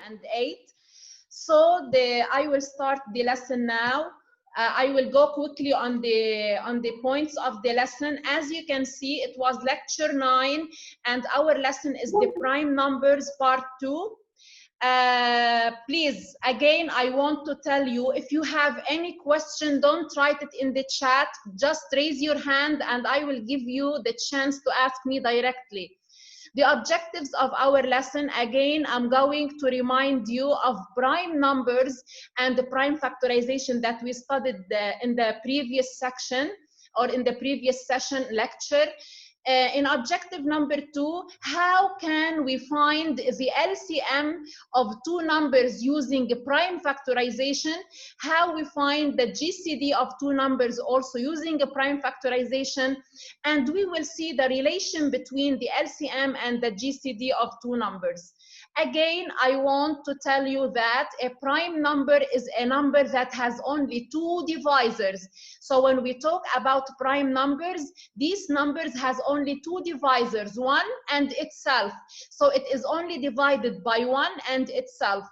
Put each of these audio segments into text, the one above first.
and 8. So I will start the lesson now. I will go quickly on the points of the lesson. As you can see, it was lecture 9, and our lesson is the prime numbers part 2. Please, again, I want to tell you, if you have any question, don't write it in the chat. Just raise your hand and I will give you the chance to ask me directly. The objectives of our lesson, again, I'm going to remind you of prime numbers and the prime factorization that we studied in the previous section or in the previous session lecture. In objective number 2, how can we find the LCM of two numbers using prime factorization? How we find the GCD of two numbers also using a prime factorization? And we will see the relation between the LCM and the GCD of two numbers. Again, I want to tell you that a prime number is a number that has only two divisors. So when we talk about prime numbers, these numbers has only two divisors, 1 and itself. So it is only divided by 1 and itself.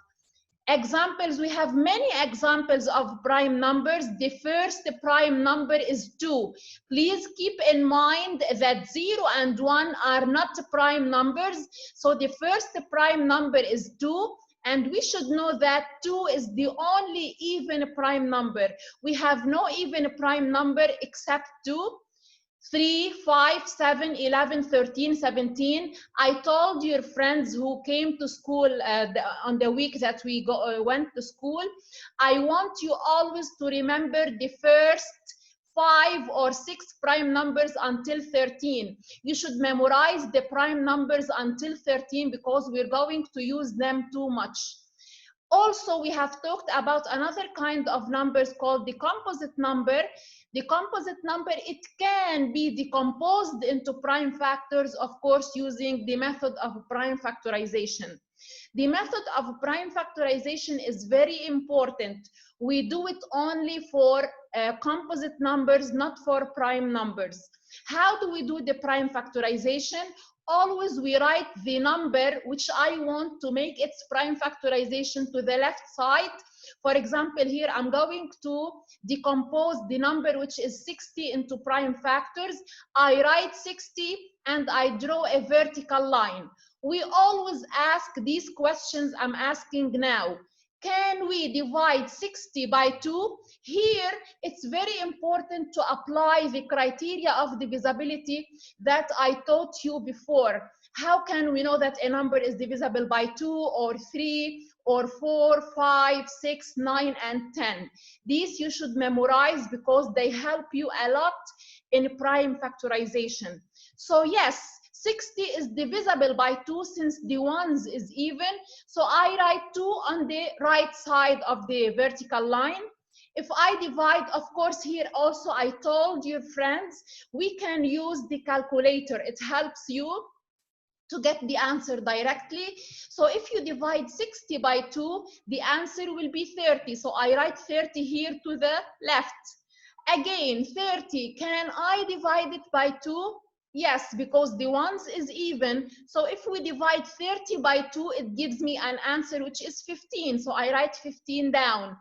Examples, we have many examples of prime numbers. The first prime number is 2. Please keep in mind that 0 and 1 are not prime numbers. So the first prime number is 2. And we should know that 2 is the only even prime number. We have no even prime number except 2. 3, 5, 7, 11, 13, 17. I told your friends who came to school on the week that we went to school, I want you always to remember the first 5 or 6 prime numbers until 13. You should memorize the prime numbers until 13 because we're going to use them too much. Also, we have talked about another kind of numbers called the composite number. The composite number, it can be decomposed into prime factors, of course, using the method of prime factorization. The method of prime factorization is very important. We do it only for composite numbers, not for prime numbers. How do we do the prime factorization? Always we write the number which I want to make its prime factorization to the left side. For example, here I'm going to decompose the number which is 60 into prime factors. I write 60 and I draw a vertical line. We always ask these questions I'm asking now. Can we divide 60 by 2? Here, it's very important to apply the criteria of divisibility that I taught you before. How can we know that a number is divisible by 2 or 3 or 4, 5, 6, 9, and 10? These you should memorize because they help you a lot in prime factorization. So yes, 60 is divisible by 2 since the ones is even. So I write 2 on the right side of the vertical line. If I divide, of course, here also I told your friends, we can use the calculator. It helps you to get the answer directly. So if you divide 60 by 2, the answer will be 30. So I write 30 here to the left. Again, 30, can I divide it by 2? Yes, because the ones is even. So if we divide 30 by 2, it gives me an answer which is 15. So I write 15 down.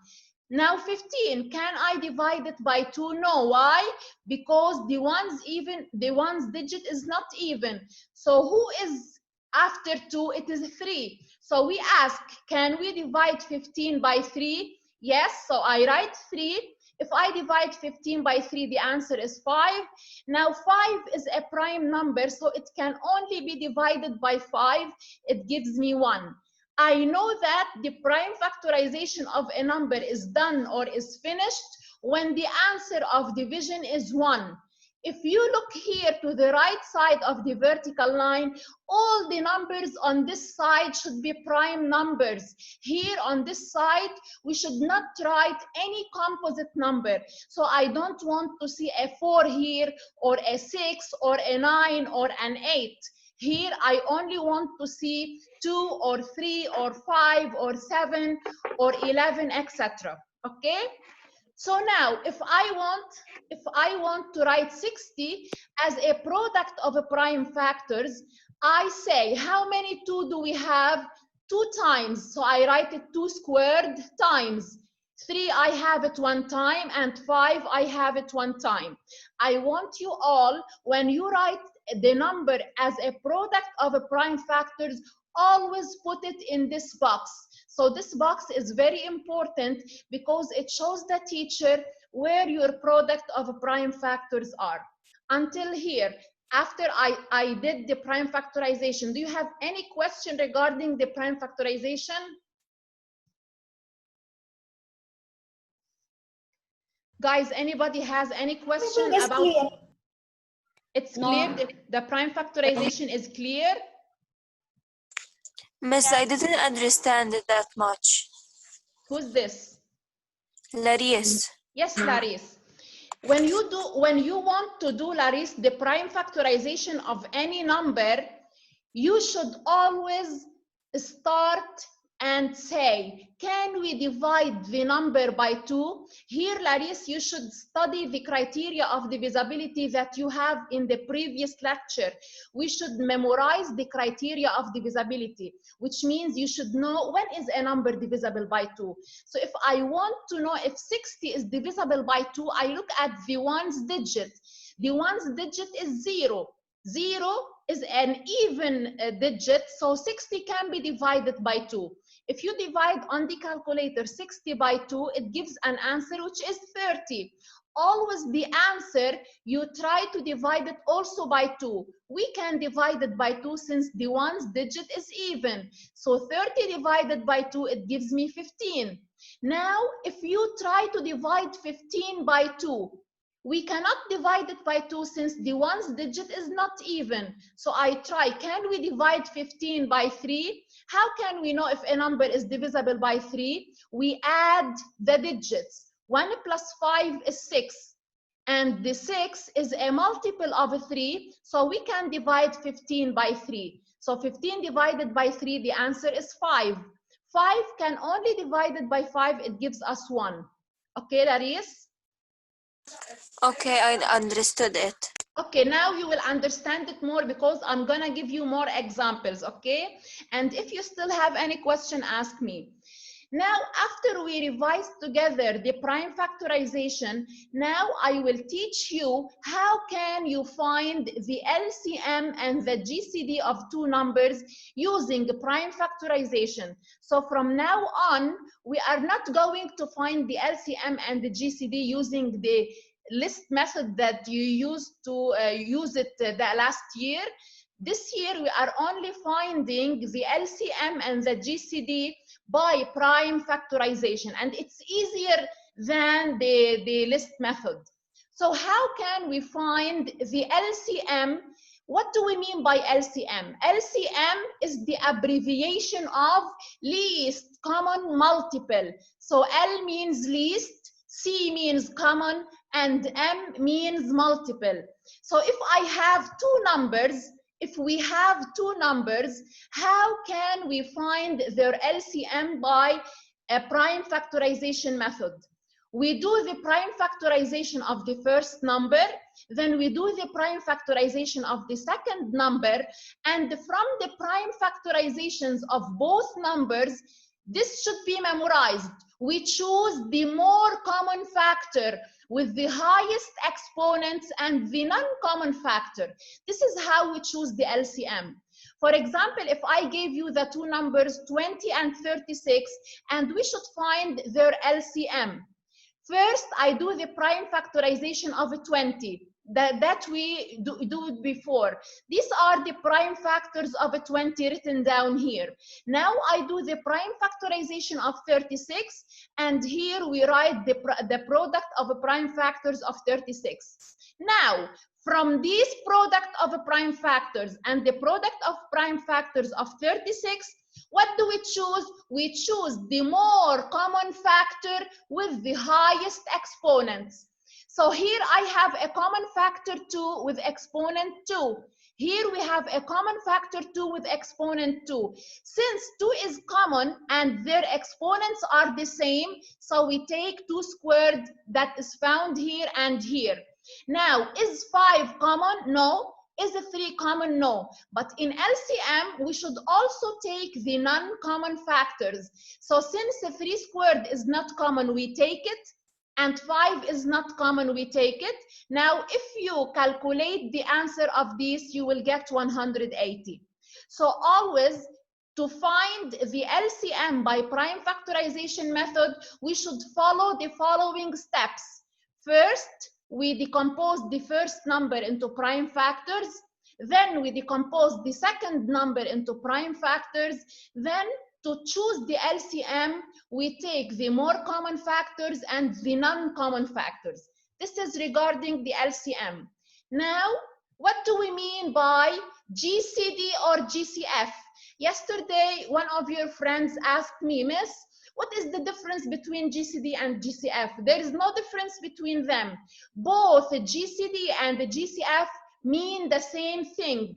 Now 15, can I divide it by 2? No. Why? Because the ones even, the ones digit is not even. So who is after 2? It is 3. So we ask, can we divide 15 by 3? Yes, so I write 3. If I divide 15 by 3, the answer is 5. Now 5 is a prime number, so it can only be divided by 5. It gives me 1. I know that the prime factorization of a number is done or is finished when the answer of division is 1. If you look here to the right side of the vertical line, all the numbers on this side should be prime numbers. Here on this side, we should not write any composite number. So I don't want to see a 4 here, or a 6, or a 9, or an 8. Here, I only want to see 2, or 3, or 5, or 7, or 11, etc. Okay? So now, if I want to write 60 as a product of prime factors, I say, how many 2 do we have? 2 times, so I write it 2 squared times. 3, I have it 1 time, and 5, I have it 1 time. I want you all, when you write the number as a product of a prime factors, always put it in this box. So this box is very important because it shows the teacher where your product of prime factors are. Until here, after I did the prime factorization, do you have any question regarding the prime factorization? Guys, anybody has any question about? Clear. It's clear. The prime factorization is clear. Miss, I didn't understand it that much. Who's this? Laris. Yes, Laris. When you want to do, Laris, the prime factorization of any number, you should always start and say, can we divide the number by 2? Here, Laris, you should study the criteria of divisibility that you have in the previous lecture. We should memorize the criteria of divisibility, which means you should know when is a number divisible by 2. So if I want to know if 60 is divisible by 2, I look at the ones digit. The ones digit is 0. 0 is an even digit, so 60 can be divided by 2. If you divide on the calculator 60 by 2, it gives an answer which is 30. Always the answer, you try to divide it also by 2. We can divide it by 2 since the ones digit is even. So 30 divided by 2, it gives me 15. Now, if you try to divide 15 by 2, we cannot divide it by 2 since the ones digit is not even. So I try, can we divide 15 by 3? How can we know if a number is divisible by 3? We add the digits. 1 plus 5 is 6. And the 6 is a multiple of 3, so we can divide 15 by 3. So 15 divided by 3, the answer is 5. 5 can only divide it by 5, it gives us 1. Okay, Laris? Okay, I understood it. Okay, now you will understand it more because I'm gonna give you more examples, okay? And if you still have any question, ask me. Now, after we revise together the prime factorization, now I will teach you how can you find the LCM and the GCD of two numbers using the prime factorization. So from now on, we are not going to find the LCM and the GCD using the list method that you used to use it the last year. This year, we are only finding the LCM and the GCD by prime factorization, and it's easier than the list method. So how can we find the LCM? What do we mean by LCM? LCM is the abbreviation of least common multiple. So L means least, C means common, and M means multiple. So if I have two numbers, if we have two numbers, how can we find their LCM by a prime factorization method? We do the prime factorization of the first number, then we do the prime factorization of the second number, and from the prime factorizations of both numbers, this should be memorized. We choose the more common factor with the highest exponents and the non-common factor. This is how we choose the LCM. For example, if I gave you the two numbers 20 and 36, and we should find their LCM. First, I do the prime factorization of 20. That we do before. These are the prime factors of 20 written down here. Now I do the prime factorization of 36, and here we write the product of prime factors of 36. Now, from this product of prime factors and the product of prime factors of 36, what do we choose? We choose the more common factor with the highest exponents. So here I have a common factor 2 with exponent 2. Here we have a common factor 2 with exponent 2. Since 2 is common and their exponents are the same, so we take 2 squared that is found here and here. Now, is 5 common? No. Is 3 common? No. But in LCM, we should also take the non-common factors. So since 3 squared is not common, we take it, and 5 is not common, we take it. Now, if you calculate the answer of this, you will get 180. So always, to find the LCM by prime factorization method, we should follow the following steps. First, we decompose the first number into prime factors. Then we decompose the second number into prime factors. Then to choose the LCM, we take the more common factors and the non-common factors. This is regarding the LCM. Now, what do we mean by GCD or GCF? Yesterday, one of your friends asked me, Miss, what is the difference between GCD and GCF? There is no difference between them. Both GCD and GCF mean the same thing.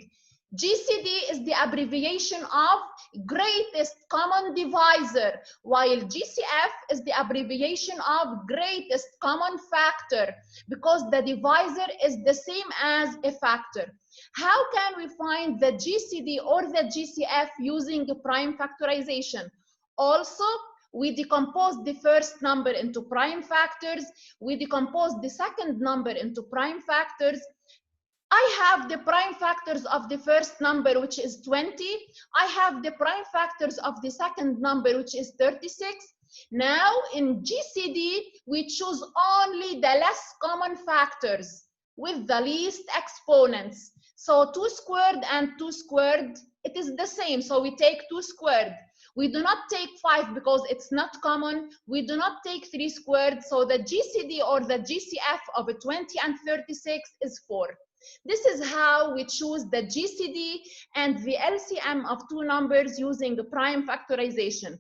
GCD is the abbreviation of greatest common divisor, while GCF is the abbreviation of greatest common factor, because the divisor is the same as a factor. How can we find the GCD or the GCF using prime factorization? Also, we decompose the first number into prime factors. We decompose the second number into prime factors. I have the prime factors of the first number, which is 20. I have the prime factors of the second number, which is 36. Now, in GCD, we choose only the less common factors with the least exponents. So 2 squared and 2 squared, it is the same. So we take 2 squared. We do not take 5 because it's not common. We do not take 3 squared. So the GCD or the GCF of 20 and 36 is 4. This is how we choose the GCD and the LCM of two numbers using the prime factorization.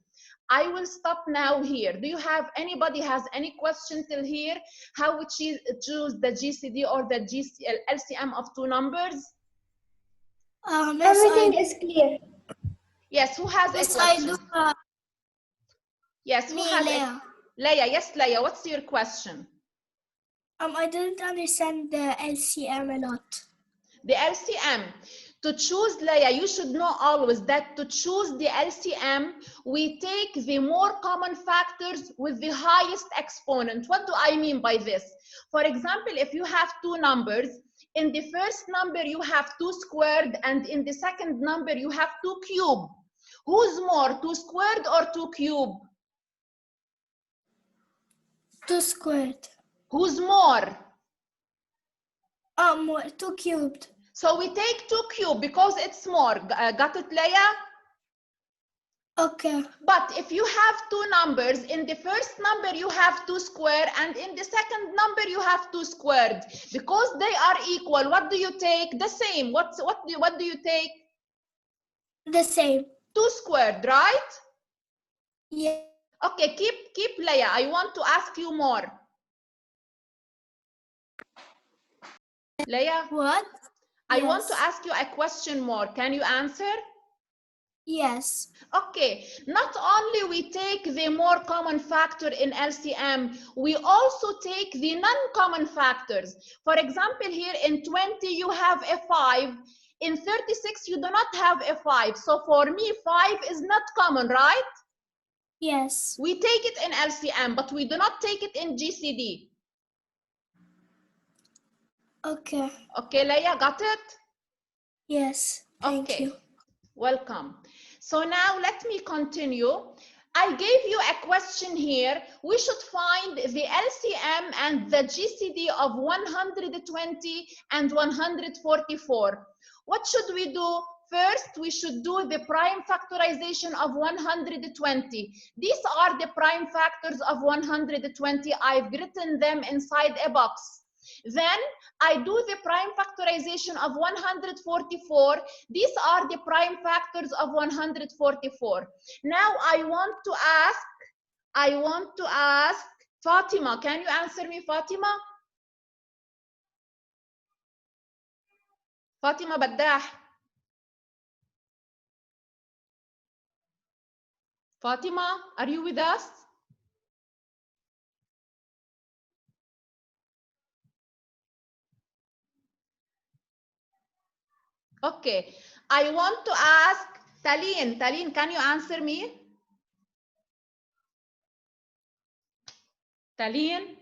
I will stop now here. Do you have anybody has any question till here? How we choose the GCD or the LCM of two numbers? Everything is clear. Yes, who has a question? Yes, who has Leia. Leia, yes, Leia, what's your question? I didn't understand the LCM a lot. The LCM, to choose, Leia, you should know always that to choose the LCM, we take the more common factors with the highest exponent. What do I mean by this? For example, if you have two numbers, in the first number you have 2 squared, and in the second number you have 2 cubed. Who's more, 2 squared or 2 cubed? 2 squared. Who's more? More, 2 cubed. So we take 2 cubed because it's more. Got it, Leia? Okay. But if you have two numbers, in the first number you have 2 squared, and in the second number you have 2 squared. Because they are equal, what do you take? The same. What do you take? The same. 2 squared, right? Yeah. Okay, keep Leia. I want to ask you more. Leia? What? I want to ask you a question more. Can you answer? Yes. Okay, not only we take the more common factor in LCM, we also take the non-common factors. For example, here in 20 you have a 5. In 36 you do not have a 5. So for me 5 is not common, right? Yes. We take it in LCM, but we do not take it in GCD. Okay. Okay, Leia, got it? Yes. Thank you. Welcome. So now let me continue. I gave you a question here. We should find the LCM and the GCD of 120 and 144. What should we do? First, we should do the prime factorization of 120. These are the prime factors of 120. I've written them inside a box. Then I do the prime factorization of 144. These are the prime factors of 144. Now I want to ask Fatima. Can you answer me, Fatima? Fatima Baddah. Fatima, are you with us? Okay. I want to ask Taline. Taline, can you answer me? Taline?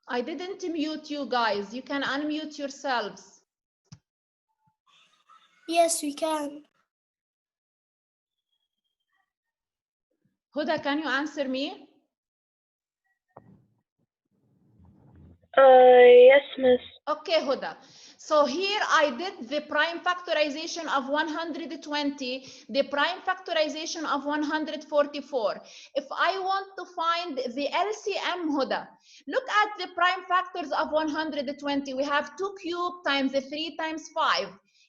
I didn't mute you guys. You can unmute yourselves. Yes, we can. Huda, can you answer me? Yes, miss. Okay, Huda. So here I did the prime factorization of 120, the prime factorization of 144. If I want to find the LCM, Huda, look at the prime factors of 120. We have 2 cubed times 3 times 5.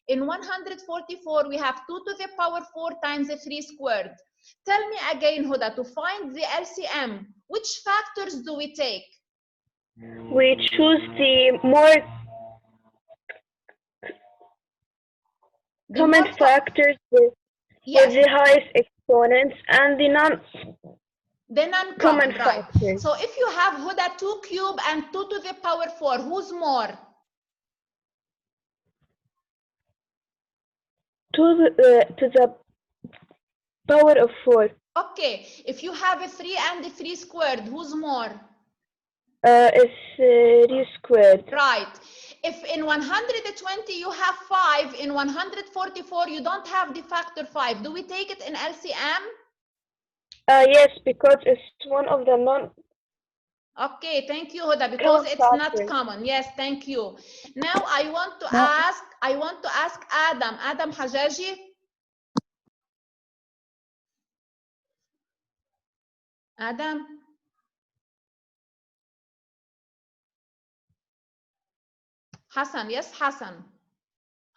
In 144, we have 2 to the power 4 times 3 squared. Tell me again, Huda, to find the LCM, which factors do we take? We choose the more common factors with the highest exponents and the non-common, right? factors. So if you have Huda 2 cube and 2 to the power 4, who's more? To the power of 4. Okay, if you have a 3 and a 3 squared, who's more? It's 3 squared. Right. If in 120 you have 5, in 144 you don't have the factor 5, do we take it in LCM? Yes, because it's one of the Okay, thank you, Huda, because it's not common. Yes, thank you. Now I want to ask Adam Hajaji. Adam. Hassan, yes, Hassan.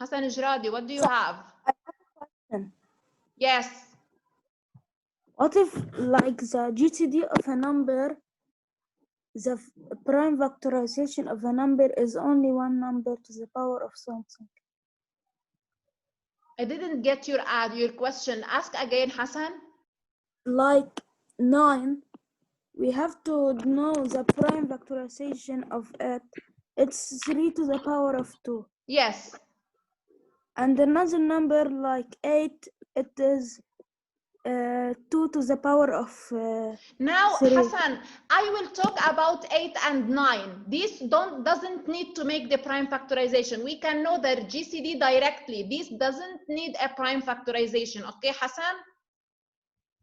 Hassan Ijradi, what do you have? I have a question. Yes. What if, like, the GCD of a number, the prime factorization of a number is only one number to the power of something? I didn't get your question. Ask again, Hassan. Like 9, we have to know the prime factorization of it. It's 3 to the power of 2. Yes. And another number like 8, it is 2 to the power of now 3. Hassan, I will talk about 8 and 9. This doesn't need to make the prime factorization. We can know the GCD directly. This doesn't need a prime factorization. Okay, Hassan?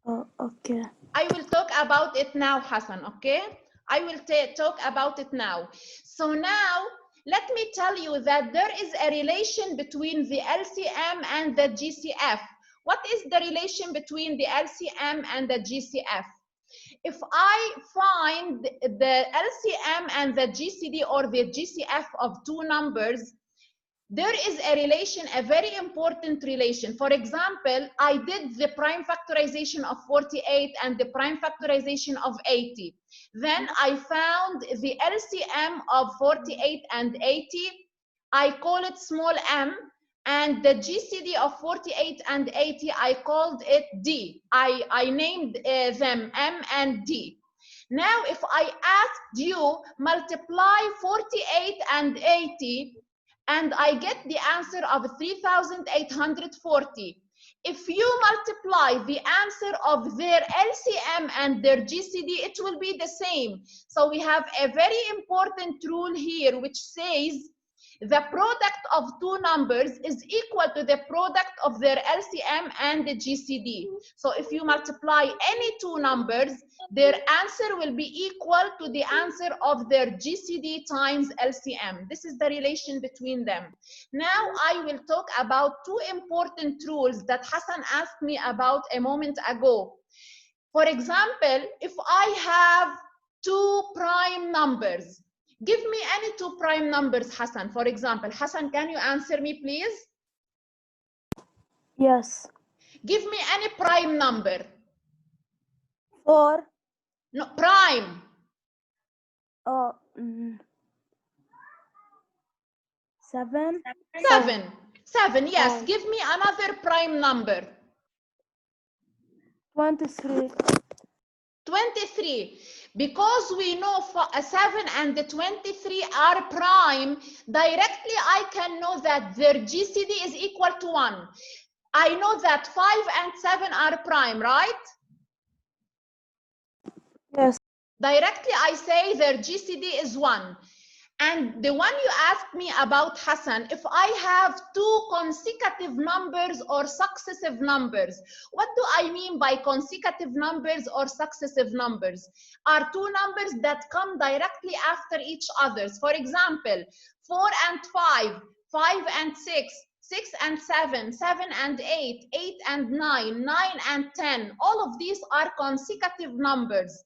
Oh, okay. I will talk about it now, Hassan. Okay, I will talk about it now. So now let me tell you that there is a relation between the LCM and the GCF. What is the relation between the LCM and the GCF? If I find the LCM and the GCD or the GCF of two numbers, there is a relation, a very important relation. For example, I did the prime factorization of 48 and the prime factorization of 80. Then I found the LCM of 48 and 80. I call it small m. And the GCD of 48 and 80, I called it D. I named them M and D. Now, if I asked you multiply 48 and 80, and I get the answer of 3,840. If you multiply the answer of their LCM and their GCD, it will be the same. So we have a very important rule here which says the product of two numbers is equal to the product of their LCM and the GCD. So if you multiply any two numbers, their answer will be equal to the answer of their GCD times LCM. This is the relation between them. Now I will talk about two important rules that Hassan asked me about a moment ago. For example, if I have two prime numbers, give me any two prime numbers, Hassan. For example, Hassan, can you answer me, please? Yes. Give me any prime number. 4. No, prime. Oh, 7. 7, yes. 5. Give me another prime number. 23. 23. Because we know 7 and the 23 are prime, directly I can know that their GCD is equal to 1. I know that 5 and 7 are prime, right? Yes. Directly I say their GCD is 1. And the one you asked me about, Hassan, if I have 2 consecutive numbers or successive numbers, what do I mean by consecutive numbers or successive numbers? Are 2 numbers that come directly after each other. For example, 4 and 5, 5 and 6, 6 and 7, 7 and 8, 8 and 9, 9 and 10. All of these are consecutive numbers.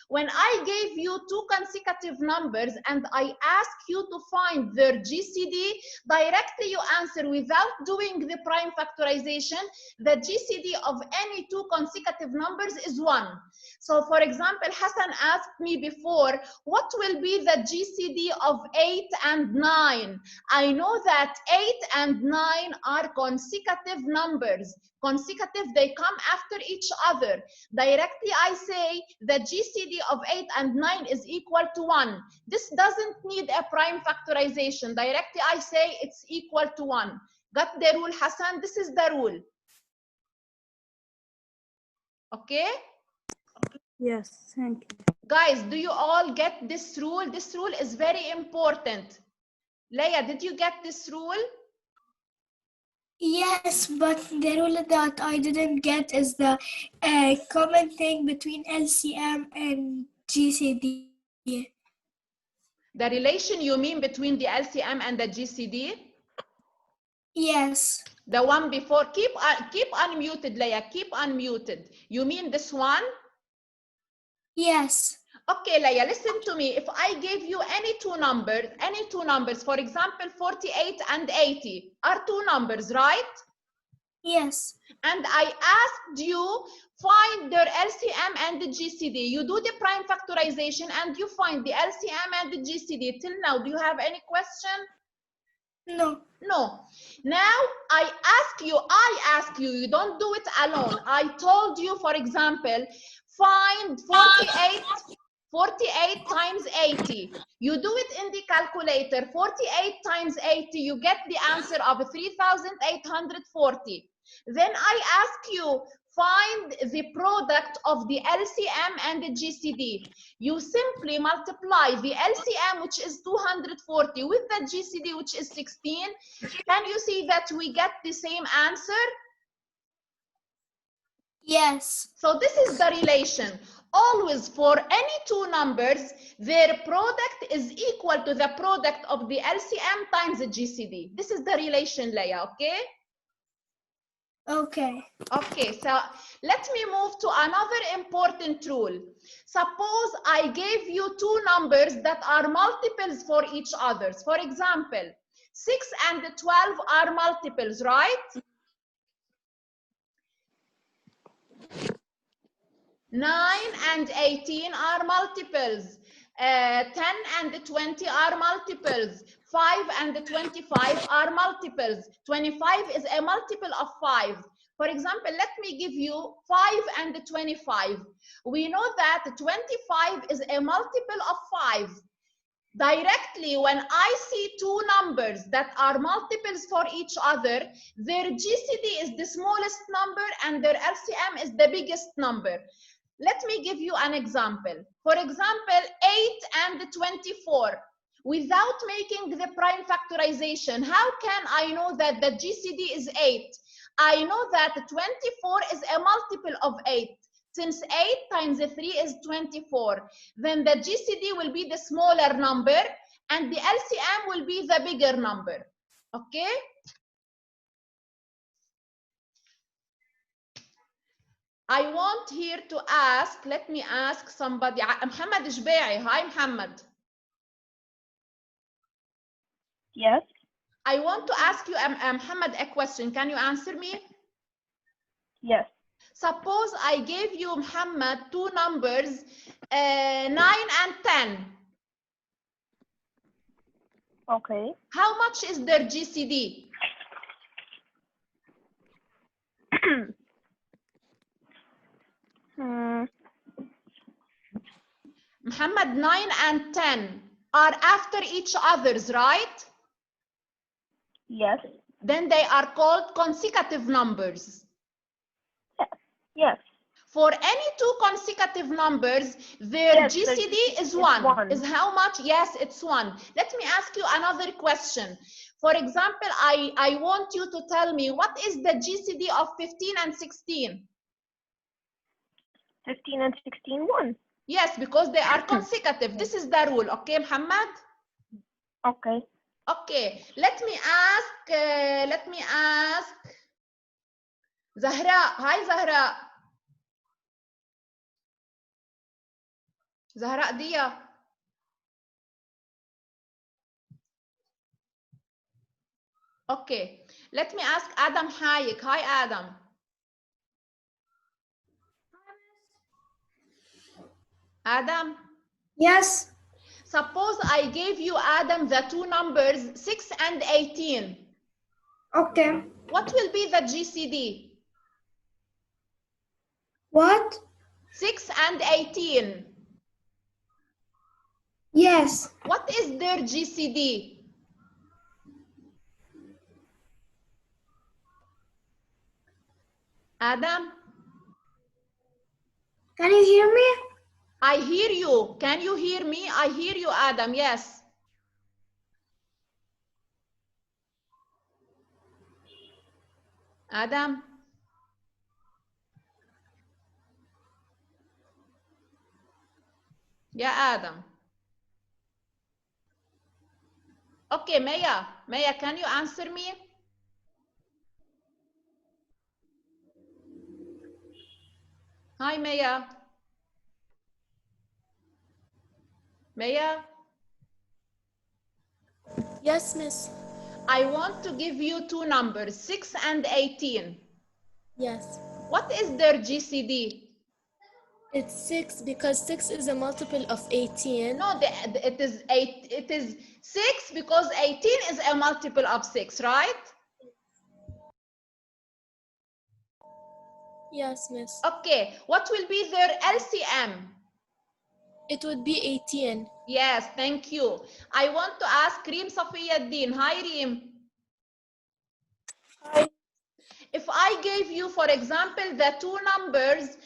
When I gave you 2 consecutive numbers and I ask you to find their GCD, directly you answer without doing the prime factorization. The GCD of any 2 consecutive numbers is 1. So for example, Hassan asked me before, what will be the GCD of 8 and 9? I know that 8 and 9 are consecutive numbers. Consecutive, they come after each other. Directly I say the GCD of 8 and 9 is equal to 1. This doesn't need a prime factorization. Directly I say it's equal to 1. Got the rule, Hassan? This is the rule. Okay? Yes, thank you. Guys, do you all get this rule? This rule is very important. Leia, did you get this rule? Yes, but the rule that I didn't get is the common thing between LCM and GCD. The relation you mean between the LCM and the GCD? Yes. The one before. Keep unmuted, Leia. Keep unmuted. You mean this one? Yes. Okay, Leia, listen to me. If I gave you any two numbers, for example, 48 and 80 are 2 numbers, right? Yes. And I asked you find their LCM and the GCD. You do the prime factorization and you find the LCM and the GCD. Till now, do you have any question? No. No. Now I ask you, you don't do it alone. I told you, for example, find 48 times 80. You do it in the calculator. 48 times 80, you get the answer of 3,840. Then I ask you, find the product of the LCM and the GCD. You simply multiply the LCM, which is 240, with the GCD, which is 16. Can you see that we get the same answer? Yes. So this is the relation. Always for any 2 numbers, their product is equal to the product of the LCM times the GCD. This is the relation, Leia, okay? Okay. Okay, so let me move to another important rule. Suppose I gave you 2 numbers that are multiples for each other. For example, 6 and 12 are multiples, right? 9 and 18 are multiples. 10 and 20 are multiples. 5 and 25 are multiples. 25 is a multiple of 5. For example, let me give you 5 and 25. We know that 25 is a multiple of 5. Directly, when I see 2 numbers that are multiples for each other, their GCD is the smallest number and their LCM is the biggest number. Let me give you an example. For example, 8 and 24. Without making the prime factorization, how can I know that the GCD is 8? I know that 24 is a multiple of 8. Since 8 times 3 is 24, then the GCD will be the smaller number and the LCM will be the bigger number. Okay? I want here to ask, let me ask somebody. Muhammad Ishba'i. Hi, Muhammad. Yes. I want to ask you, Muhammad, a question. Can you answer me? Yes. Suppose I gave you, Muhammad, 2 numbers, 9 and 10. Okay. How much is their GCD? Muhammad, 9 and 10 are after each others, right? Yes. Then they are called consecutive numbers. Yes. For any two consecutive numbers, their Yes, GCD is is 1. one. Is how much? Yes, it's 1. Let me ask you another question. For example, I want you to tell me what is the GCD of 15 and 16? 15 and 16, 1. Yes, because they are consecutive. This is the rule. Okay, Muhammad? Okay. Okay, let me ask Zahra. Hi, Zahra. Zahra Dia. Okay, let me ask Adam Hayek. Hi, Adam. Adam. Yes. Suppose I gave you, Adam, the two numbers 6 and 18. Okay. What will be the GCD? What? 6 and 18. Yes. What is their GCD? Adam? Can you hear me? I hear you. Can you hear me? I hear you, Adam. Yes. Adam? Yeah, Adam. Okay, Maya. Maya, can you answer me? Hi, Maya. Maya? Yes, miss. I want to give you two numbers, 6 and 18. Yes. What is their GCD? It's 6 because 6 is a multiple of 18. No, it is 8. It is 6 because 18 is a multiple of 6, right? Yes, miss. Okay, what will be their LCM? It would be 18. Yes, thank you. I want to ask Reem Safiyaddin. Hi, Reem. Hi. If I gave you, for example, the two numbers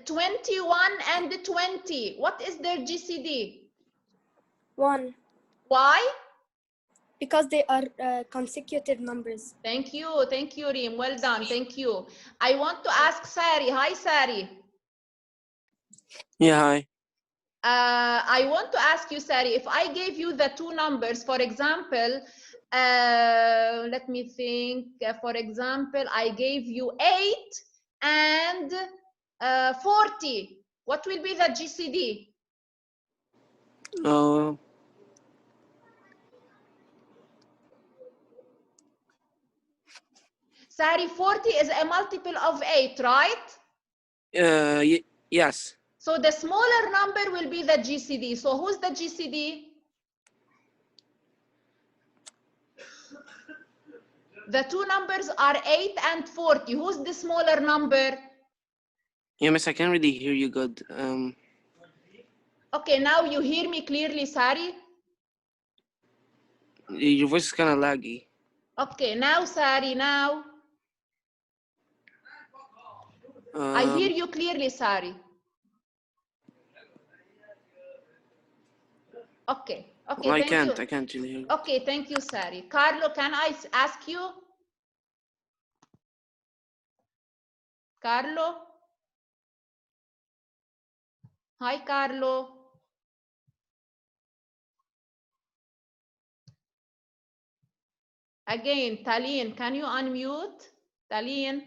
21 and 20, what is their GCD? 1. Why? Because they are consecutive numbers. Thank you, Reem. Well done, thank you. I want to ask Sari. Hi, Sari. Yeah, hi. I want to ask you, Sari, if I gave you the two numbers, for example, let me think, for example, I gave you 8 and 40. What will be the GCD? Oh, Sari, 40 is a multiple of 8, right? yes. So the smaller number will be the GCD. So who's the GCD? The two numbers are 8 and 40. Who's the smaller number? Yeah, miss, I can't really hear you good. Okay, now you hear me clearly, Sari? Your voice is kind of laggy. Okay, now, Sari, now. I hear you clearly, Sari. Okay, Well, thank you. I can't really hear you. Okay, thank you, Sari. Carlo, can I ask you? Carlo? Hi, Carlo. Again, Taline, can you unmute? Taline?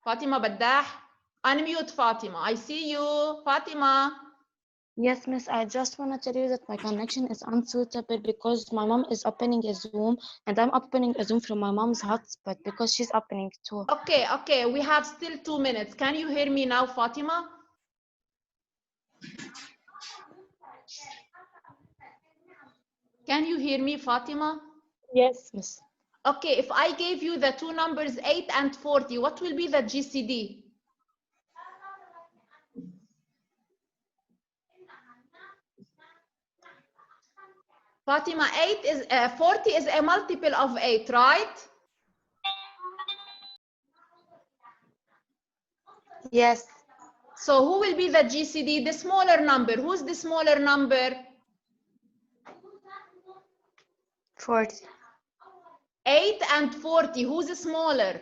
Fatima Baddah? Unmute, Fatima. I see you, Fatima. Yes, miss, I just want to tell you that my connection is unsuitable because my mom is opening a Zoom and I'm opening a Zoom from my mom's hotspot because she's opening too. Okay, we have still 2 minutes. Can you hear me now, Fatima? Can you hear me, Fatima? Yes, miss. Okay, if I gave you the two numbers 8 and 40, what will be the GCD? Fatima, 40 is a multiple of 8, right? Yes. So who will be the GCD? The smaller number. Who's the smaller number? 40. 8 and 40. Who's smaller?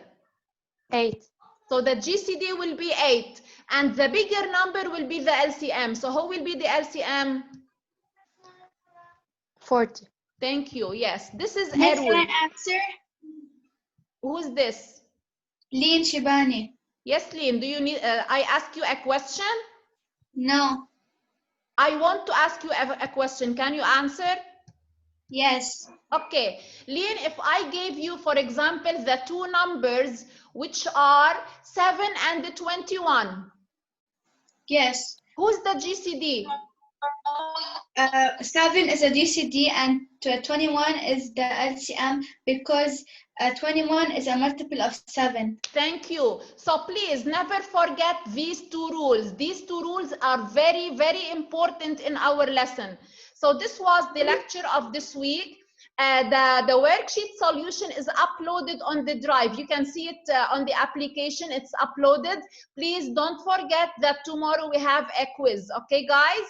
8. So the GCD will be 8. And the bigger number will be the LCM. So who will be the LCM? 40. Thank you. Yes, this is Miss, can Erwin. I answer? Who's this? Lean Shibani. Yes, Liam, do you need, I ask you a question? No. I want to ask you a question. Can you answer? Yes. Okay, Liam, if I gave you, for example, the two numbers, which are 7 and 21, Yes. who's the GCD? 7 is a GCD and 21 is the LCM because 21 is a multiple of 7. Thank you. So please never forget these two rules. These two rules are very, very important in our lesson. So this was the lecture of this week. The worksheet solution is uploaded on the drive. You can see it on the application. It's uploaded. Please don't forget that tomorrow we have a quiz. Okay, guys?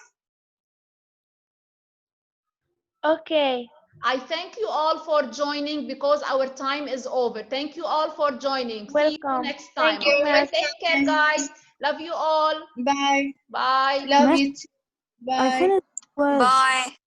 Okay. I thank you all for joining because our time is over. Thank you all for joining. See you Welcome. next time. Thank you, Okay, Miss. take care, guys. Love you all. Bye. Bye. Love Miss, you too. I Bye. finished the quiz. Bye.